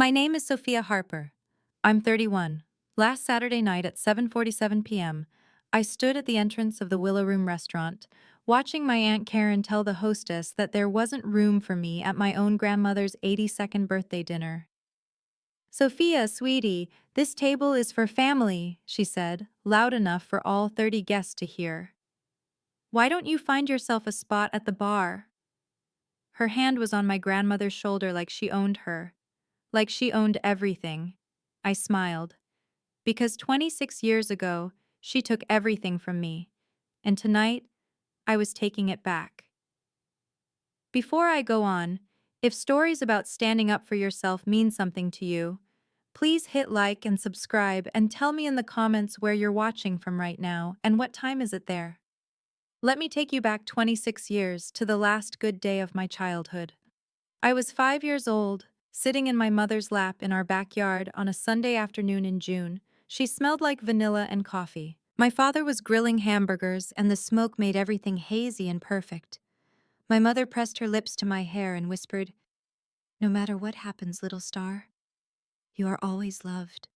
My name is Sophia Harper. I'm 31. Last Saturday night at 7:47 p.m., I stood at the entrance of the Willow Room restaurant, watching my Aunt Karen tell the hostess that there wasn't room for me at my own grandmother's 82nd birthday dinner. Sophia, sweetie, this table is for family, she said, loud enough for all 30 guests to hear. Why don't you find yourself a spot at the bar? Her hand was on my grandmother's shoulder like she owned her. Like she owned everything. I smiled. Because 26 years ago, she took everything from me. And tonight, I was taking it back. Before I go on, if stories about standing up for yourself mean something to you, please hit like and subscribe and tell me in the comments where you're watching from right now and what time is it there. Let me take you back 26 years to the last good day of my childhood. I was 5 years old, sitting in my mother's lap in our backyard on a Sunday afternoon in June. She smelled like vanilla and coffee. My father was grilling hamburgers, and the smoke made everything hazy and perfect. My mother pressed her lips to my hair and whispered, "No matter what happens, little star, you are always loved,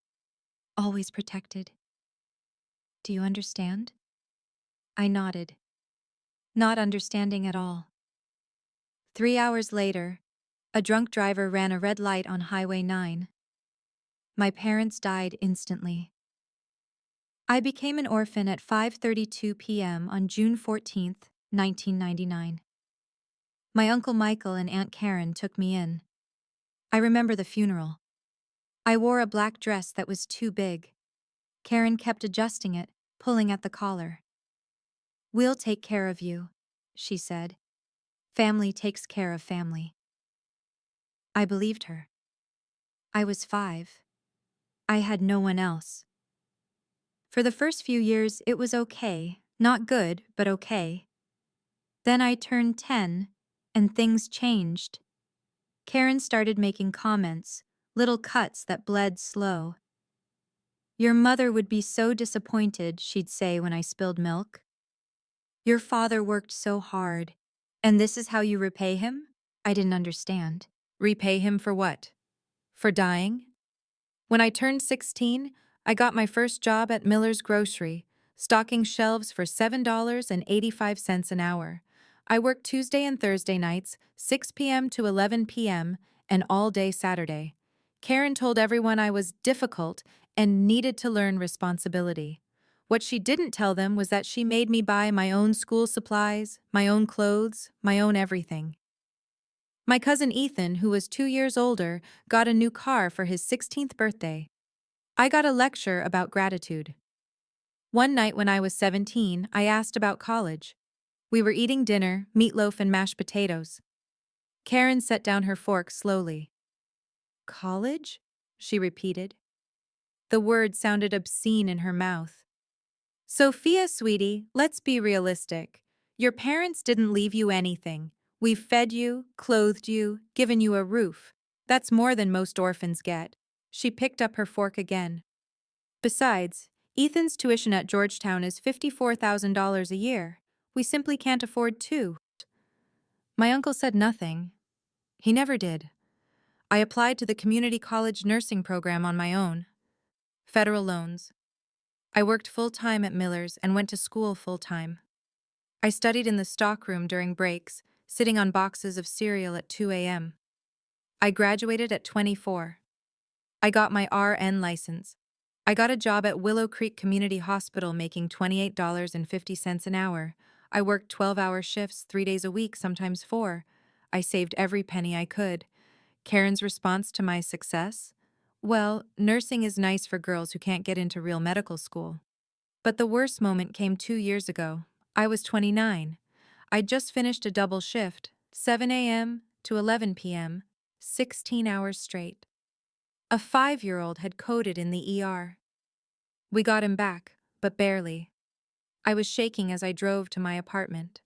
always protected. Do you understand?" I nodded, not understanding at all. 3 hours later, a drunk driver ran a red light on Highway 9. My parents died instantly. I became an orphan at 5:32 p.m. on June 14th, 1999. My Uncle Michael and Aunt Karen took me in. I remember the funeral. I wore a black dress that was too big. Karen kept adjusting it, pulling at the collar. "We'll take care of you," she said. "Family takes care of family." I believed her. I was 5. I had no one else. For the first few years, it was okay. Not good, but okay. Then I turned 10, and things changed. Karen started making comments, little cuts that bled slow. "Your mother would be so disappointed," she'd say when I spilled milk. "Your father worked so hard, and this is how you repay him?" I didn't understand. Repay him for what? For dying? When I turned 16, I got my first job at Miller's Grocery, stocking shelves for $7.85 an hour. I worked Tuesday and Thursday nights, 6 p.m. to 11 p.m., and all day Saturday. Karen told everyone I was difficult and needed to learn responsibility. What she didn't tell them was that she made me buy my own school supplies, my own clothes, my own everything. My cousin Ethan, who was 2 years older, got a new car for his 16th birthday. I got a lecture about gratitude. One night when I was 17, I asked about college. We were eating dinner, meatloaf and mashed potatoes. Karen set down her fork slowly. "College?" she repeated. The word sounded obscene in her mouth. "Sophia, sweetie, let's be realistic. Your parents didn't leave you anything. We've fed you, clothed you, given you a roof. That's more than most orphans get." She picked up her fork again. "Besides, Ethan's tuition at Georgetown is $54,000 a year. We simply can't afford two." My uncle said nothing. He never did. I applied to the community college nursing program on my own. Federal loans. I worked full-time at Miller's and went to school full-time. I studied in the stockroom during breaks, sitting on boxes of cereal at 2 a.m. I graduated at 24. I got my RN license. I got a job at Willow Creek Community Hospital making $28.50 an hour. I worked 12-hour shifts 3 days a week, sometimes 4. I saved every penny I could. Karen's response to my success? Well, nursing is nice for girls who can't get into real medical school. But the worst moment came 2 years ago. I was 29. I'd just finished a double shift, 7 a.m. to 11 p.m., 16 hours straight. A 5-year-old had coded in the ER. We got him back, but barely. I was shaking as I drove to my apartment.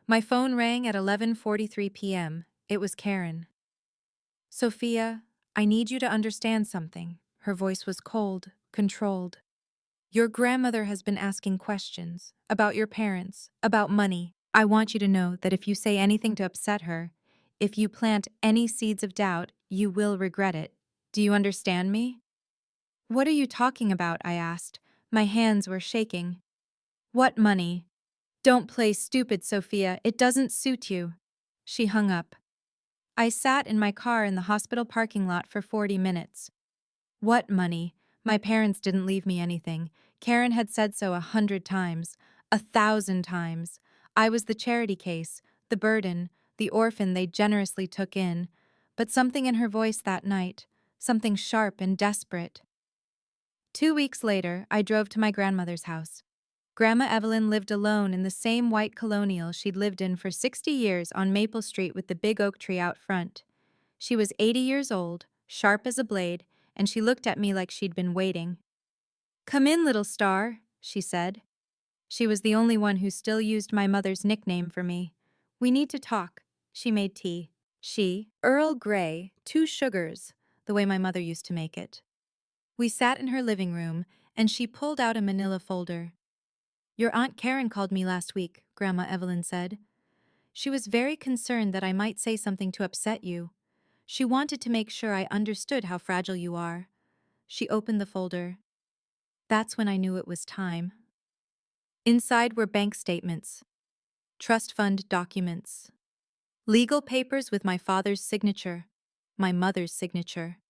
My phone rang at 11:43 p.m. It was Karen. "Sophia, I need you to understand something." Her voice was cold, controlled. "Your grandmother has been asking questions about your parents, about money. I want you to know that if you say anything to upset her, if you plant any seeds of doubt, you will regret it. Do you understand me? What are you talking about? I asked. My hands were shaking. What money? Don't play stupid, Sophia. It doesn't suit you. She hung up. I sat in my car in the hospital parking lot for 40 minutes. What money? My parents didn't leave me anything. Karen had said so 100 times, 1,000 times. I was the charity case, the burden, the orphan they generously took in. But something in her voice that night, something sharp and desperate. 2 weeks later, I drove to my grandmother's house. Grandma Evelyn lived alone in the same white colonial she'd lived in for 60 years on Maple Street with the big oak tree out front. She was 80 years old, sharp as a blade, and she looked at me like she'd been waiting. "Come in, little star," she said. She was the only one who still used my mother's nickname for me. "We need to talk." She made tea. Earl Grey, 2 sugars, the way my mother used to make it. We sat in her living room, and she pulled out a manila folder. "Your Aunt Karen called me last week," Grandma Evelyn said. "She was very concerned that I might say something to upset you. She wanted to make sure I understood how fragile you are." She opened the folder. That's when I knew it was time. Inside were bank statements, trust fund documents, legal papers with my father's signature, my mother's signature.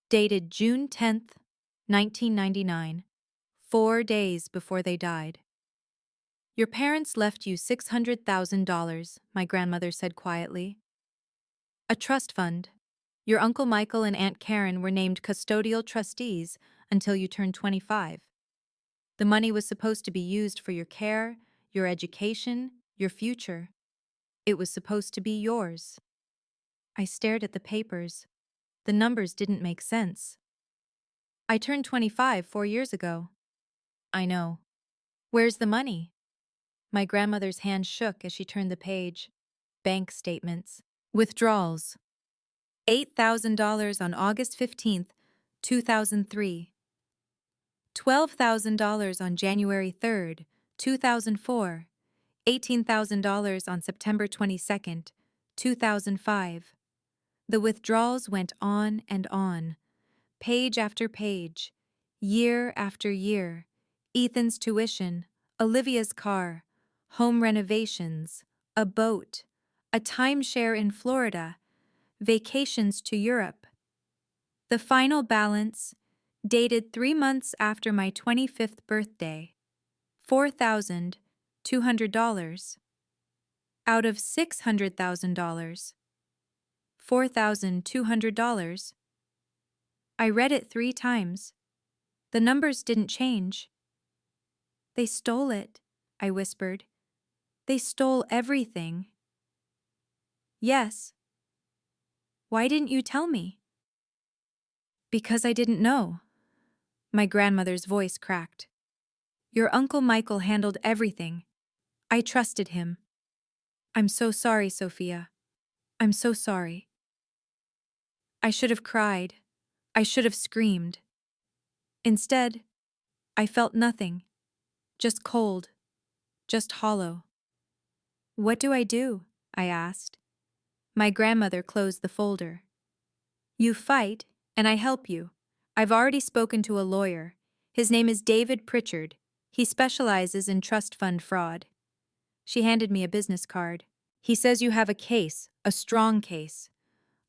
Dated June 10th, 1999, 4 days before they died. "Your parents left you $600,000, my grandmother said quietly. A trust fund. Your Uncle Michael and Aunt Karen were named custodial trustees until you turned 25. The money was supposed to be used for your care, your education, your future. It was supposed to be yours." I stared at the papers. The numbers didn't make sense. "I turned 25 4 years ago." "I know. Where's the money?" My grandmother's hand shook as she turned the page. Bank statements. Withdrawals. $8,000 on August 15th, 2003. $12,000 on January 3rd, 2004. $18,000 on September 22nd, 2005. The withdrawals went on and on. Page after page. Year after year. Ethan's tuition, Olivia's car, home renovations, a boat, a timeshare in Florida, vacations to Europe. The final balance, dated 3 months after my 25th birthday, $4,200. Out of $600,000. $4,200. I read it 3 times. The numbers didn't change. "They stole it," I whispered. "They stole everything." "Yes." "Why didn't you tell me?" "Because I didn't know." My grandmother's voice cracked. "Your Uncle Michael handled everything. I trusted him. I'm so sorry, Sophia. I'm so sorry." I should have cried. I should have screamed. Instead, I felt nothing. Just cold. Just hollow. "What do I do?" I asked. My grandmother closed the folder. "You fight, and I help you. I've already spoken to a lawyer. His name is David Pritchard. He specializes in trust fund fraud." She handed me a business card. "He says you have a case, a strong case."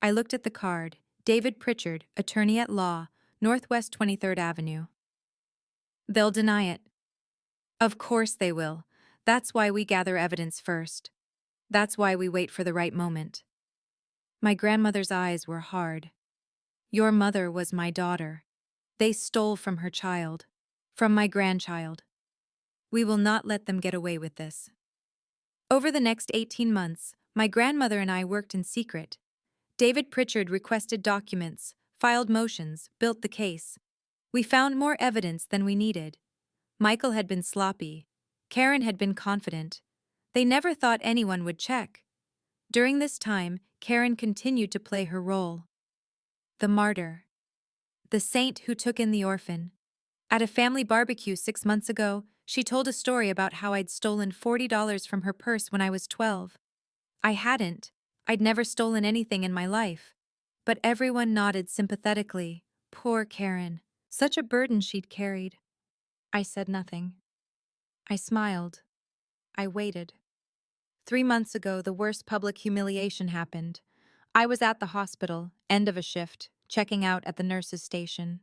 I looked at the card. David Pritchard, attorney at law, Northwest 23rd Avenue. "They'll deny it." "Of course they will. That's why we gather evidence first. That's why we wait for the right moment." My grandmother's eyes were hard. "Your mother was my daughter. They stole from her child. From my grandchild. We will not let them get away with this." Over the next 18 months, my grandmother and I worked in secret. David Pritchard requested documents, filed motions, built the case. We found more evidence than we needed. Michael had been sloppy. Karen had been confident. They never thought anyone would check. During this time, Karen continued to play her role. The martyr. The saint who took in the orphan. At a family barbecue 6 months ago, she told a story about how I'd stolen $40 from her purse when I was 12. I hadn't. I'd never stolen anything in my life. But everyone nodded sympathetically. Poor Karen. Such a burden she'd carried. I said nothing. I smiled. I waited. 3 months ago, the worst public humiliation happened. I was at the hospital, end of a shift, checking out at the nurse's station.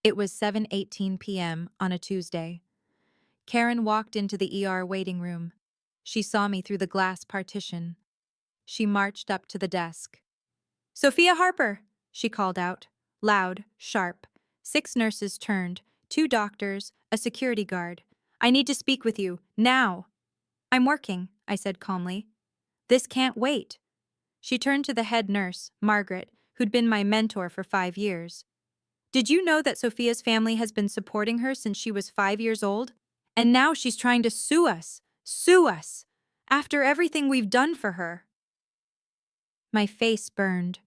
It was 7:18 p.m. on a Tuesday. Karen walked into the ER waiting room. She saw me through the glass partition. She marched up to the desk. "Sophia Harper!" she called out. Loud, sharp. 6 nurses turned, 2 doctors, a security guard. "I need to speak with you, now." "I'm working," I said calmly. "This can't wait." She turned to the head nurse, Margaret, who'd been my mentor for 5 years. "Did you know that Sophia's family has been supporting her since she was 5 years old? And now she's trying to sue us. Sue us! After everything we've done for her." My face burned.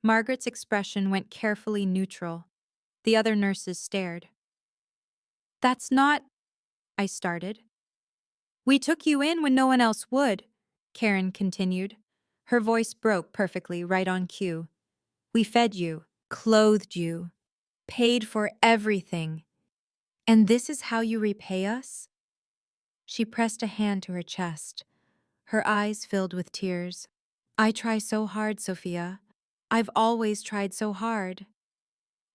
Margaret's expression went carefully neutral. The other nurses stared. "That's not—" I started. "We took you in when no one else would," Karen continued. Her voice broke perfectly, right on cue. "We fed you, clothed you, paid for everything. And this is how you repay us?" She pressed a hand to her chest. Her eyes filled with tears. "I try so hard, Sophia. I've always tried so hard."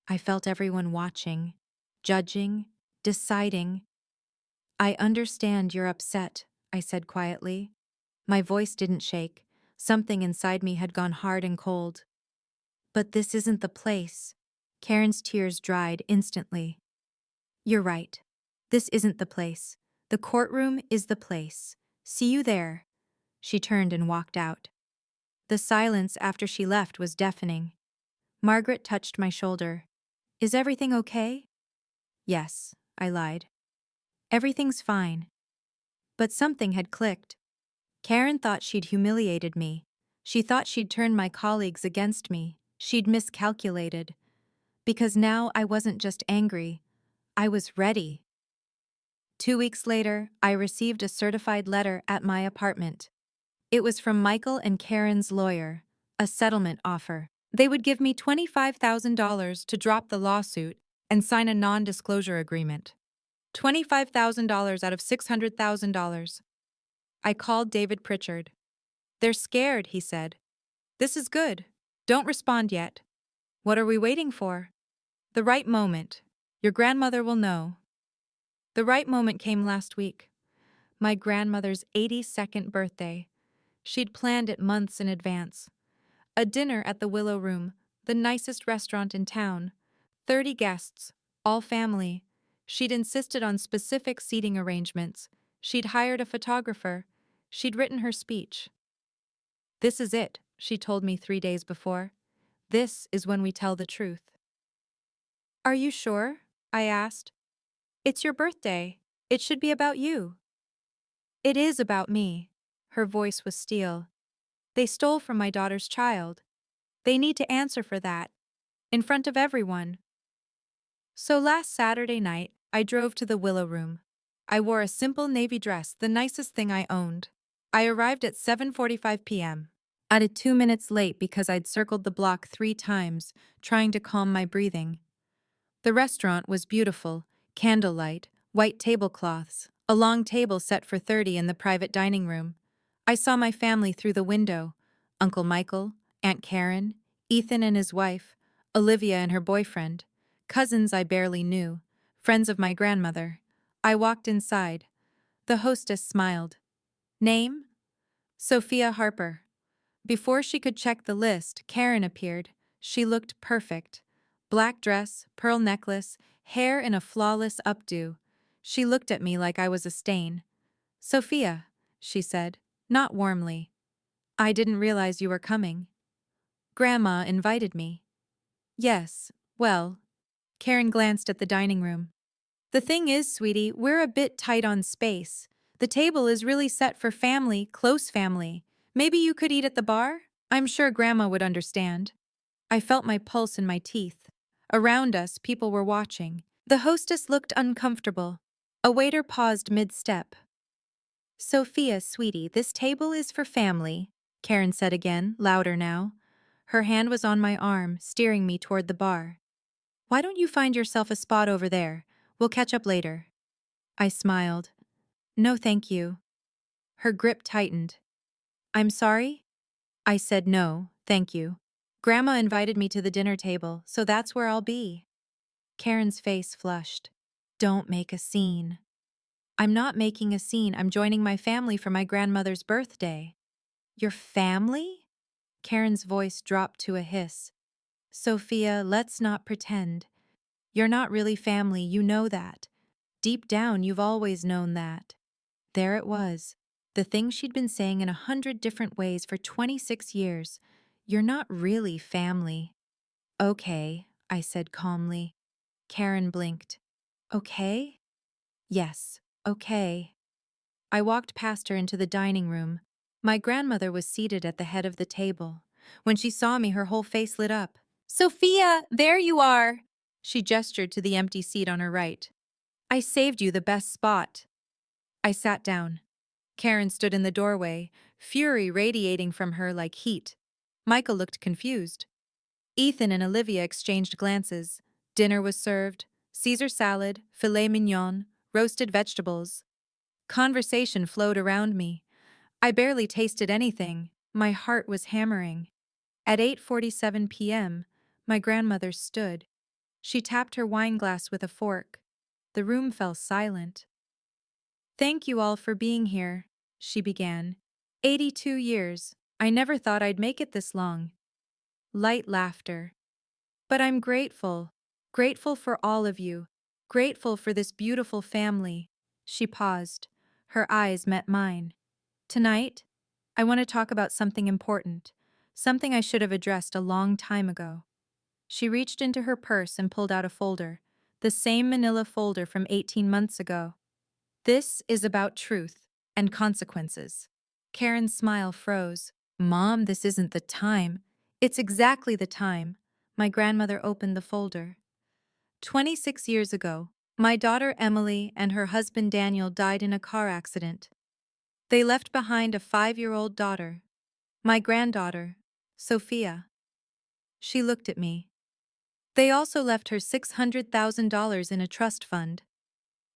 I felt everyone watching, judging, deciding. "I understand you're upset," I said quietly. My voice didn't shake. Something inside me had gone hard and cold. "But this isn't the place." Karen's tears dried instantly. "You're right. This isn't the place. The courtroom is the place. See you there." She turned and walked out. The silence after she left was deafening. Margaret touched my shoulder. "Is everything okay?" "Yes," I lied. "Everything's fine." But something had clicked. Karen thought she'd humiliated me. She thought she'd turned my colleagues against me. She'd miscalculated. Because now I wasn't just angry. I was ready. 2 weeks later, I received a certified letter at my apartment. It was from Michael and Karen's lawyer, a settlement offer. They would give me $25,000 to drop the lawsuit and sign a non-disclosure agreement. $25,000 out of $600,000. I called David Pritchard. "They're scared," he said. "This is good. Don't respond yet." "What are we waiting for?" "The right moment. Your grandmother will know." The right moment came last week. My grandmother's 82nd birthday. She'd planned it months in advance. A dinner at the Willow Room, the nicest restaurant in town. 30 guests, all family. She'd insisted on specific seating arrangements. She'd hired a photographer. She'd written her speech. "This is it," she told me 3 days before. "This is when we tell the truth." "Are you sure?" I asked. "It's your birthday. It should be about you." "It is about me." Her voice was steel. "They stole from my daughter's child. They need to answer for that. In front of everyone." So last Saturday night, I drove to the Willow Room. I wore a simple navy dress, the nicest thing I owned. I arrived at 7:45 p.m. At 2 minutes late because I'd circled the block 3 times, trying to calm my breathing. The restaurant was beautiful, candlelight, white tablecloths, a long table set for 30 in the private dining room. I saw my family through the window: Uncle Michael, Aunt Karen, Ethan and his wife, Olivia and her boyfriend, cousins I barely knew, friends of my grandmother. I walked inside. The hostess smiled. "Name?" "Sophia Harper." Before she could check the list, Karen appeared. She looked perfect. Black dress, pearl necklace, hair in a flawless updo. She looked at me like I was a stain. "Sophia," she said, not warmly. "I didn't realize you were coming." "Grandma invited me." "Yes, well." Karen glanced at the dining room. "The thing is, sweetie, we're a bit tight on space. The table is really set for family, close family. Maybe you could eat at the bar? I'm sure Grandma would understand." I felt my pulse in my teeth. Around us, people were watching. The hostess looked uncomfortable. A waiter paused mid-step. "Sophia, sweetie, this table is for family," Karen said again, louder now. Her hand was on my arm, steering me toward the bar. "Why don't you find yourself a spot over there? We'll catch up later." I smiled. "No, thank you." Her grip tightened. "I'm sorry?" I said no, thank you. "Grandma invited me to the dinner table, so that's where I'll be." Karen's face flushed. "Don't make a scene." "I'm not making a scene. I'm joining my family for my grandmother's birthday." "Your family?" Karen's voice dropped to a hiss. "Sophia, let's not pretend. You're not really family, you know that. Deep down, you've always known that." There it was. The thing she'd been saying in 100 different ways for 26 years. "You're not really family." "Okay," I said calmly. Karen blinked. "Okay?" "Yes, okay." I walked past her into the dining room. My grandmother was seated at the head of the table. When she saw me, her whole face lit up. "Sophia, there you are!" She gestured to the empty seat on her right. "I saved you the best spot." I sat down. Karen stood in the doorway, fury radiating from her like heat. Michael looked confused. Ethan and Olivia exchanged glances. Dinner was served: Caesar salad, filet mignon, roasted vegetables. Conversation flowed around me. I barely tasted anything. My heart was hammering. At 8:47 p.m., my grandmother stood. She tapped her wineglass with a fork. The room fell silent. "Thank you all for being here," she began. 82 years. I never thought I'd make it this long." Light laughter. "But I'm grateful. Grateful for all of you. Grateful for this beautiful family." She paused. Her eyes met mine. "Tonight, I want to talk about something important. Something I should have addressed a long time ago." She reached into her purse and pulled out a folder. The same manila folder from 18 months ago. "This is about truth and consequences." Karen's smile froze. "Mom, this isn't the time." "It's exactly the time." My grandmother opened the folder. 26 years ago, my daughter Emily and her husband Daniel died in a car accident. They left behind a 5-year-old daughter, my granddaughter, Sophia. She looked at me. They also left her $600,000 in a trust fund.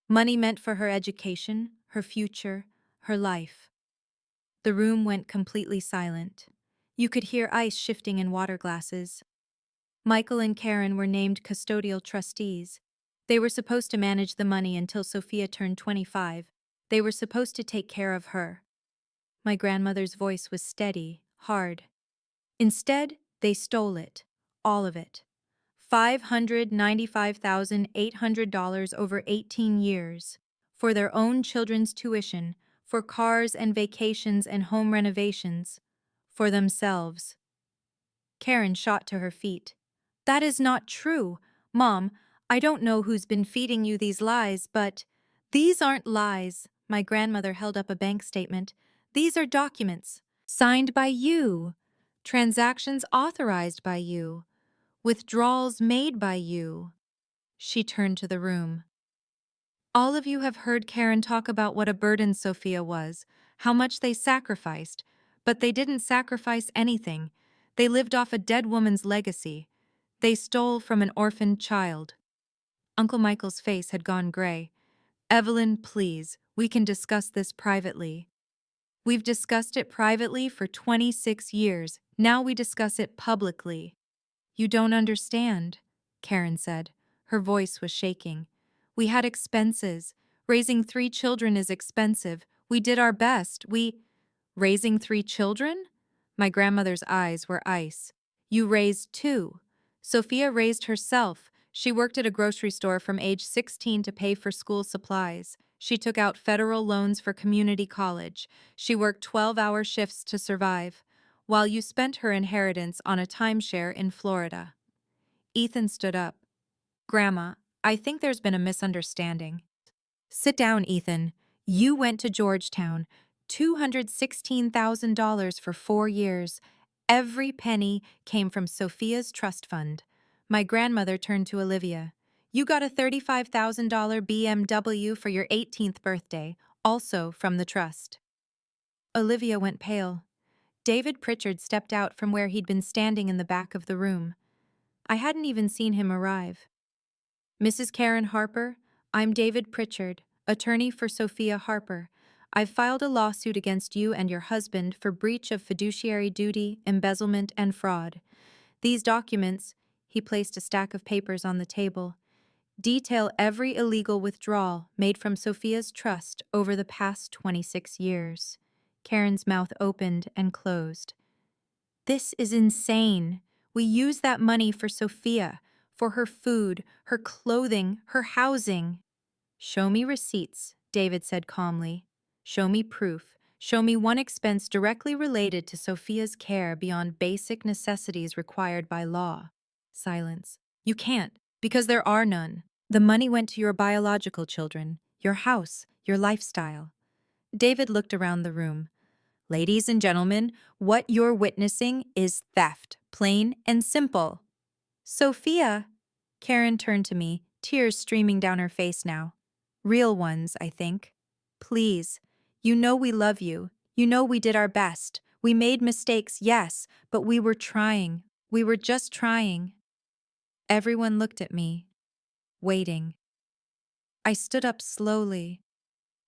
Money meant for her education, her future, her life. The room went completely silent. You could hear ice shifting in water glasses. Michael and Karen were named custodial trustees. They were supposed to manage the money until Sophia turned 25. They were supposed to take care of her. My grandmother's voice was steady, hard. Instead, they stole it. All of it. $595,800 over 18 years. For their own children's tuition, for cars and vacations and home renovations. For themselves. Karen shot to her feet. "That is not true. Mom, I don't know who's been feeding you these lies, but—" "These aren't lies." My grandmother held up a bank statement. "These are documents. Signed by you. Transactions authorized by you. Withdrawals made by you." She turned to the room. "All of you have heard Karen talk about what a burden Sophia was, how much they sacrificed, but they didn't sacrifice anything. They lived off a dead woman's legacy. They stole from an orphaned child." Uncle Michael's face had gone gray. "Evelyn, please, we can discuss this privately." "We've discussed it privately for 26 years. Now we discuss it publicly." "You don't understand," Karen said. Her voice was shaking. "We had expenses. Raising 3 children is expensive. We did our best. Raising 3 children?" My grandmother's eyes were ice. "You raised 2. Sophia raised herself. She worked at a grocery store from age 16 to pay for school supplies. She took out federal loans for community college. She worked 12-hour shifts to survive, while you spent her inheritance on a timeshare in Florida." Ethan stood up. "Grandma, I think there's been a misunderstanding." "Sit down, Ethan. You went to Georgetown. $216,000 for 4 years. Every penny came from Sophia's trust fund." My grandmother turned to Olivia. "You got a $35,000 BMW for your 18th birthday, also from the trust." Olivia went pale. David Pritchard stepped out from where he'd been standing in the back of the room. I hadn't even seen him arrive. Mrs. Karen Harper, I'm David Pritchard, attorney for Sophia Harper. I've filed a lawsuit against you and your husband for breach of fiduciary duty, embezzlement, and fraud. These documents, he placed a stack of papers on the table, detail every illegal withdrawal made from Sophia's trust over the past 26 years. Karen's mouth opened and closed. This is insane. We use that money for Sophia, for her food, her clothing, her housing. Show me receipts, David said calmly. Show me proof. Show me one expense directly related to Sophia's care beyond basic necessities required by law. Silence. You can't, because there are none. The money went to your biological children, your house, your lifestyle. David looked around the room. Ladies and gentlemen, what you're witnessing is theft, plain and simple. Sophia, Karen turned to me, tears streaming down her face now. Real ones, I think. Please, you know we love you. You know we did our best. We made mistakes, yes, but we were trying. We were just trying. Everyone looked at me, waiting. I stood up slowly.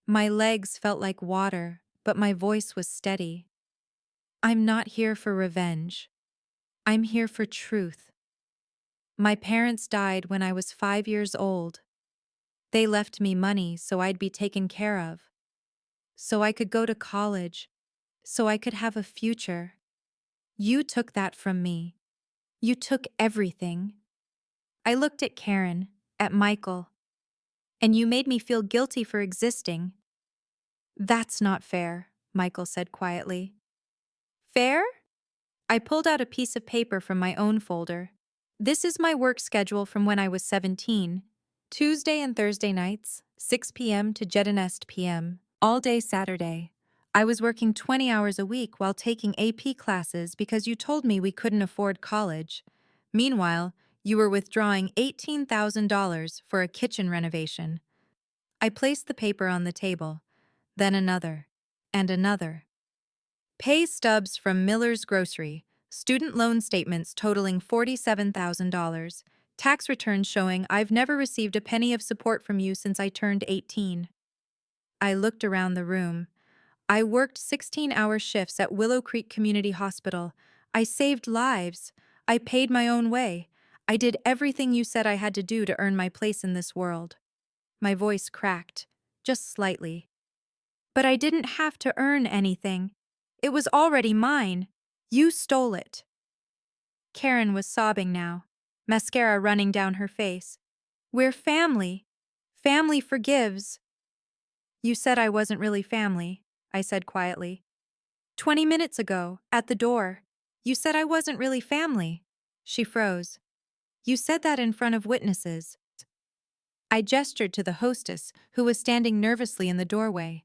My legs felt like water, but my voice was steady. I'm not here for revenge. I'm here for truth. My parents died when I was 5 years old. They left me money so I'd be taken care of, so I could go to college, so I could have a future. You took that from me. You took everything. I looked at Karen, at Michael, and you made me feel guilty for existing. That's not fair, Michael said quietly. Fair? I pulled out a piece of paper from my own folder. This is my work schedule from when I was 17. Tuesday and Thursday nights, 6 p.m. to Jedinest p.m., all day Saturday. I was working 20 hours a week while taking AP classes because you told me we couldn't afford college. Meanwhile, you were withdrawing $18,000 for a kitchen renovation. I placed the paper on the table, then another, and another. Pay stubs from Miller's Grocery, student loan statements totaling $47,000, tax returns showing I've never received a penny of support from you since I turned 18. I looked around the room. I worked 16-hour shifts at Willow Creek Community Hospital. I saved lives. I paid my own way. I did everything you said I had to do to earn my place in this world. My voice cracked, just slightly. But I didn't have to earn anything. It was already mine. You stole it. Karen was sobbing now, mascara running down her face. We're family. Family forgives. You said I wasn't really family, I said quietly. 20 minutes ago, at the door. You said I wasn't really family. She froze. You said that in front of witnesses. I gestured to the hostess, who was standing nervously in the doorway.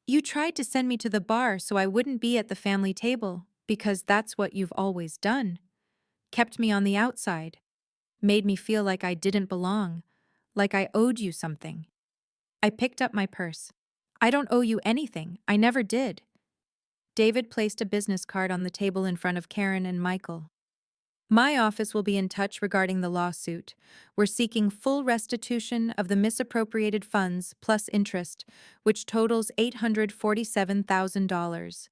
You tried to send me to the bar so I wouldn't be at the family table, because that's what you've always done. Kept me on the outside. Made me feel like I didn't belong, like I owed you something. I picked up my purse. I don't owe you anything. I never did. David placed a business card on the table in front of Karen and Michael. My office will be in touch regarding the lawsuit. We're seeking full restitution of the misappropriated funds plus interest, which totals $847,000.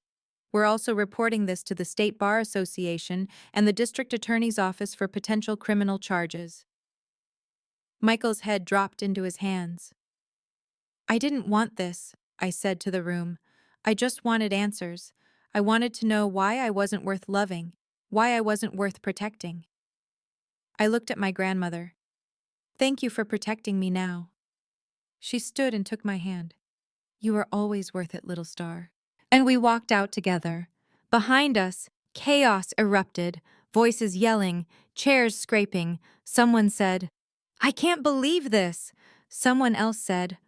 We're also reporting this to the State Bar Association and the District Attorney's Office for potential criminal charges. Michael's head dropped into his hands. I didn't want this, I said to the room. I just wanted answers. I wanted to know why I wasn't worth loving, why I wasn't worth protecting. I looked at my grandmother. Thank you for protecting me now. She stood and took my hand. You are always worth it, little star. And we walked out together. Behind us, chaos erupted, voices yelling, chairs scraping. Someone said, I can't believe this. Someone else said,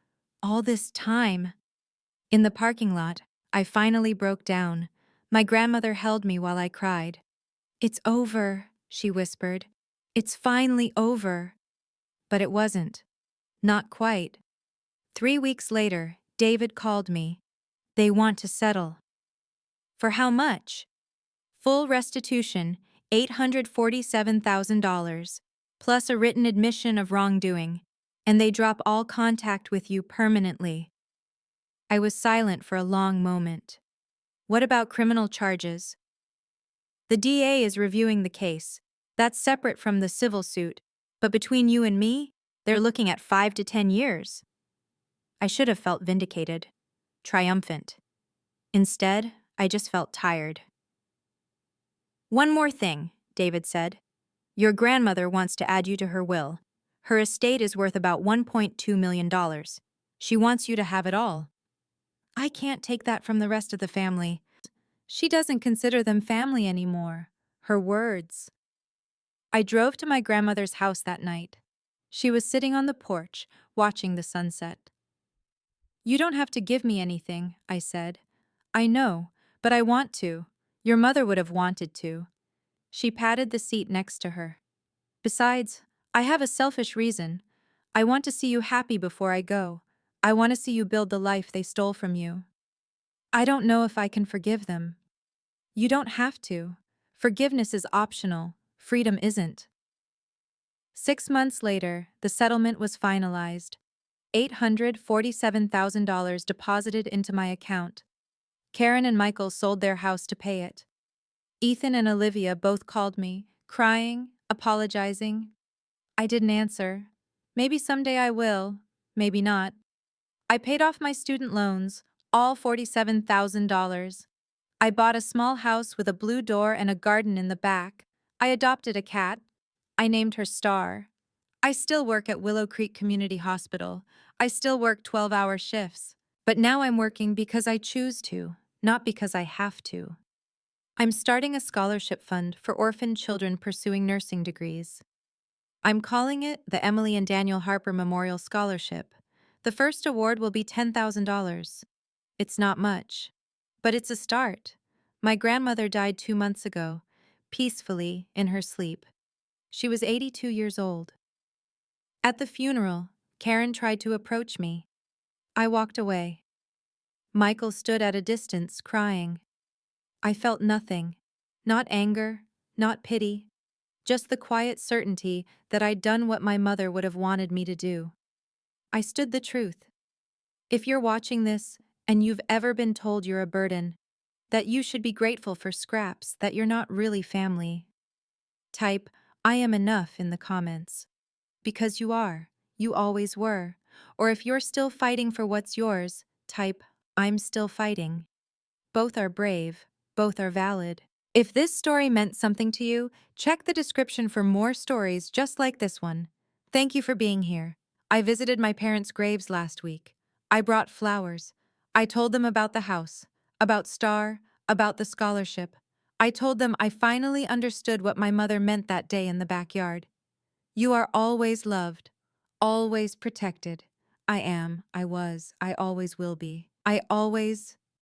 all this time. In the parking lot, I finally broke down. My grandmother held me while I cried. It's over, she whispered. It's finally over. But it wasn't. Not quite. 3 weeks later, David called me. They want to settle. For how much? Full restitution, $847,000, plus a written admission of wrongdoing, and they drop all contact with you permanently. I was silent for a long moment. What about criminal charges? The DA is reviewing the case. That's separate from the civil suit, but between you and me, they're looking at 5 to 10 years. I should have felt vindicated, triumphant. Instead, I just felt tired. One more thing, David said. Your grandmother wants to add you to her will. Her estate is worth about $1.2 million. She wants you to have it all. I can't take that from the rest of the family. She doesn't consider them family anymore. Her words. I drove to my grandmother's house that night. She was sitting on the porch, watching the sunset. You don't have to give me anything, I said. I know, but I want to. Your mother would have wanted to. She patted the seat next to her. Besides, I have a selfish reason. I want to see you happy before I go. I want to see you build the life they stole from you. I don't know if I can forgive them. You don't have to. Forgiveness is optional. Freedom isn't. 6 months later, the settlement was finalized. $847,000 deposited into my account. Karen and Michael sold their house to pay it. Ethan and Olivia both called me, crying, apologizing. I didn't answer. Maybe someday I will, maybe not. I paid off my student loans, all $47,000. I bought a small house with a blue door and a garden in the back. I adopted a cat. I named her Star. I still work at Willow Creek Community Hospital. I still work 12-hour shifts. But now I'm working because I choose to, not because I have to. I'm starting a scholarship fund for orphan children pursuing nursing degrees. I'm calling it the Emily and Daniel Harper Memorial Scholarship. The first award will be $10,000. It's not much, but it's a start. My grandmother died 2 months ago, peacefully, in her sleep. She was 82 years old. At the funeral, Karen tried to approach me. I walked away. Michael stood at a distance, crying. I felt nothing. Not anger, not pity, just the quiet certainty that I'd done what my mother would have wanted me to do. I stood the truth. If you're watching this, and you've ever been told you're a burden, that you should be grateful for scraps, that you're not really family, type, I am enough in the comments. Because you are. You always were. Or if you're still fighting for what's yours, type, I'm still fighting. Both are brave. Both are valid. If this story meant something to you, check the description for more stories just like this one. Thank you for being here. I visited my parents' graves last week. I brought flowers. I told them about the house, about Star, about the scholarship. I told them I finally understood what my mother meant that day in the backyard. You are always loved, always protected. I am, I was, I always will be. I always